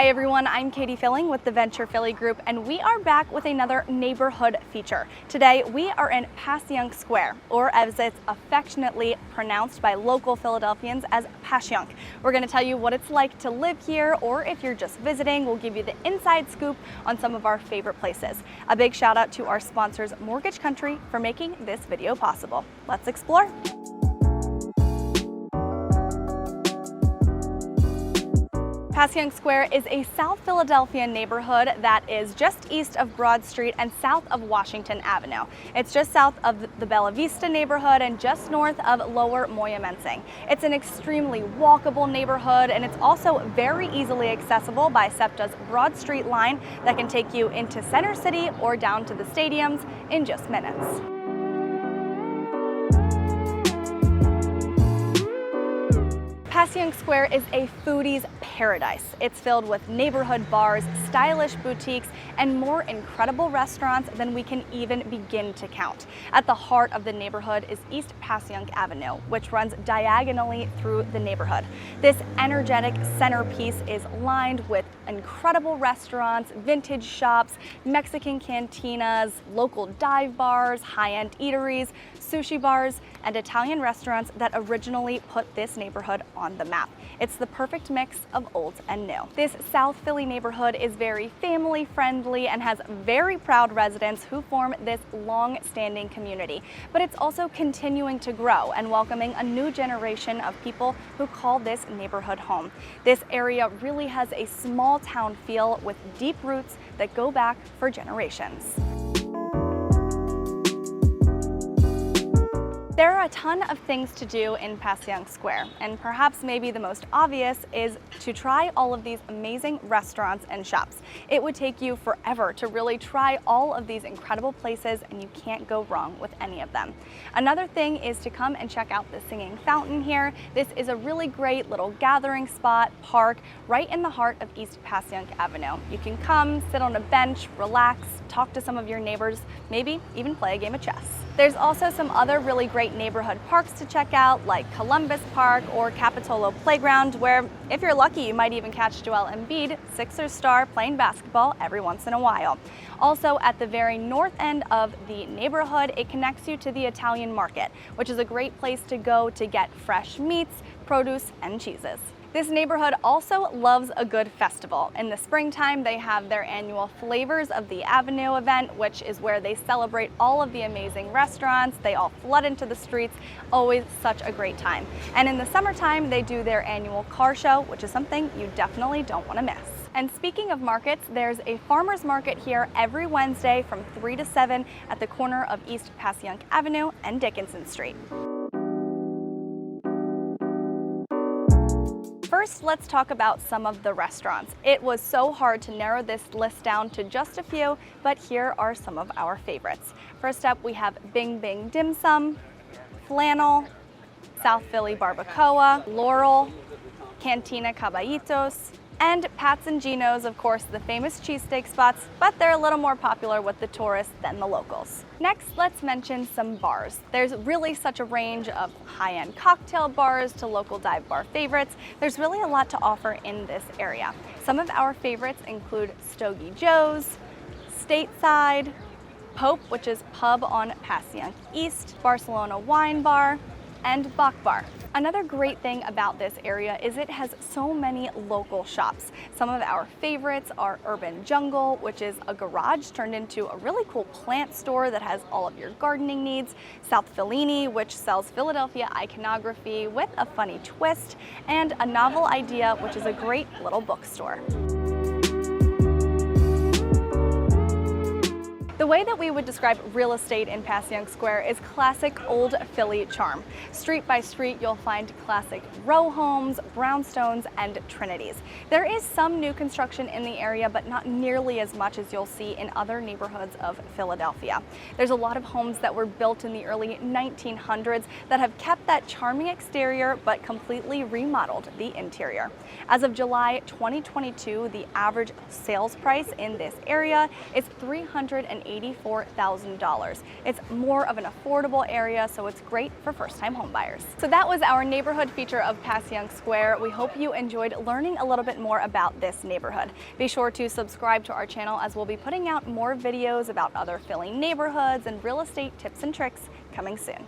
Hi everyone, I'm Katie Filling with the Venture Philly Group, and we are back with another neighborhood feature. Today we are in Passyunk Square, or as it's affectionately pronounced by local Philadelphians as Passyunk. We're going to tell you what it's like to live here, or if you're just visiting, we'll give you the inside scoop on some of our favorite places. A big shout out to our sponsors Mortgage Country for making this video possible. Let's explore. Passyunk Square is a South Philadelphia neighborhood that is just east of Broad Street and south of Washington Avenue. It's just south of the Bella Vista neighborhood and just north of Lower Moyamensing. It's an extremely walkable neighborhood, and it's also very easily accessible by SEPTA's Broad Street line that can take you into Center City or down to the stadiums in just minutes. Passyunk Square is a foodie's paradise. It's filled with neighborhood bars, stylish boutiques, and more incredible restaurants than we can even begin to count. At the heart of the neighborhood is East Passyunk Avenue, which runs diagonally through the neighborhood. This energetic centerpiece is lined with incredible restaurants, vintage shops, Mexican cantinas, local dive bars, high-end eateries, sushi bars, and Italian restaurants that originally put this neighborhood on the map. It's the perfect mix of old and new. This South Philly neighborhood is very family friendly and has very proud residents who form this long-standing community. But it's also continuing to grow and welcoming a new generation of people who call this neighborhood home. This area really has a small town feel with deep roots that go back for generations. There are a ton of things to do in Passyunk Square, and perhaps maybe the most obvious is to try all of these amazing restaurants and shops. It would take you forever to really try all of these incredible places, and you can't go wrong with any of them. Another thing is to come and check out the Singing Fountain here. This is a really great little gathering spot, park, right in the heart of East Passyunk Avenue. You can come, sit on a bench, relax, talk to some of your neighbors, maybe even play a game of chess. There's also some other really great neighborhood parks to check out, like Columbus Park or Capitolo Playground, where if you're lucky you might even catch Joel Embiid, Sixers star, playing basketball every once in a while. Also, at the very north end of the neighborhood, it connects you to the Italian market, which is a great place to go to get fresh meats, produce, and cheeses. This neighborhood also loves a good festival. In the springtime, they have their annual Flavors of the Avenue event, which is where they celebrate all of the amazing restaurants. They all flood into the streets, always such a great time. And in the summertime, they do their annual car show, which is something you definitely don't want to miss. And speaking of markets, there's a farmer's market here every Wednesday from 3 to 7 at the corner of East Passyunk Avenue and Dickinson Street. First, let's talk about some of the restaurants. It was so hard to narrow this list down to just a few, but here are some of our favorites. First up, we have Bing Bing Dim Sum, Flannel, South Philly Barbacoa, Laurel, Cantina Caballitos, and Pat's and Gino's, of course, the famous cheesesteak spots, but they're a little more popular with the tourists than the locals. Next, let's mention some bars. There's really such a range of high-end cocktail bars to local dive bar favorites. There's really a lot to offer in this area. Some of our favorites include Stogie Joe's, Stateside, Pope, which is pub on Passyunk East, Barcelona Wine Bar, and Bach Bar. Another great thing about this area is it has so many local shops. Some of our favorites are Urban Jungle, which is a garage turned into a really cool plant store that has all of your gardening needs, South Fellini, which sells Philadelphia iconography with a funny twist, and A Novel Idea, which is a great little bookstore. The way that we would describe real estate in Passyunk Square is classic old Philly charm. Street by street, you'll find classic row homes, brownstones, and trinities. There is some new construction in the area, but not nearly as much as you'll see in other neighborhoods of Philadelphia. There's a lot of homes that were built in the early 1900s that have kept that charming exterior, but completely remodeled the interior. As of July 2022, the average sales price in this area is $380,000. $184,000. It's more of an affordable area, so it's great for first-time homebuyers. So that was our neighborhood feature of Passyunk Square. We hope you enjoyed learning a little bit more about this neighborhood. Be sure to subscribe to our channel, as we'll be putting out more videos about other Philly neighborhoods and real estate tips and tricks coming soon.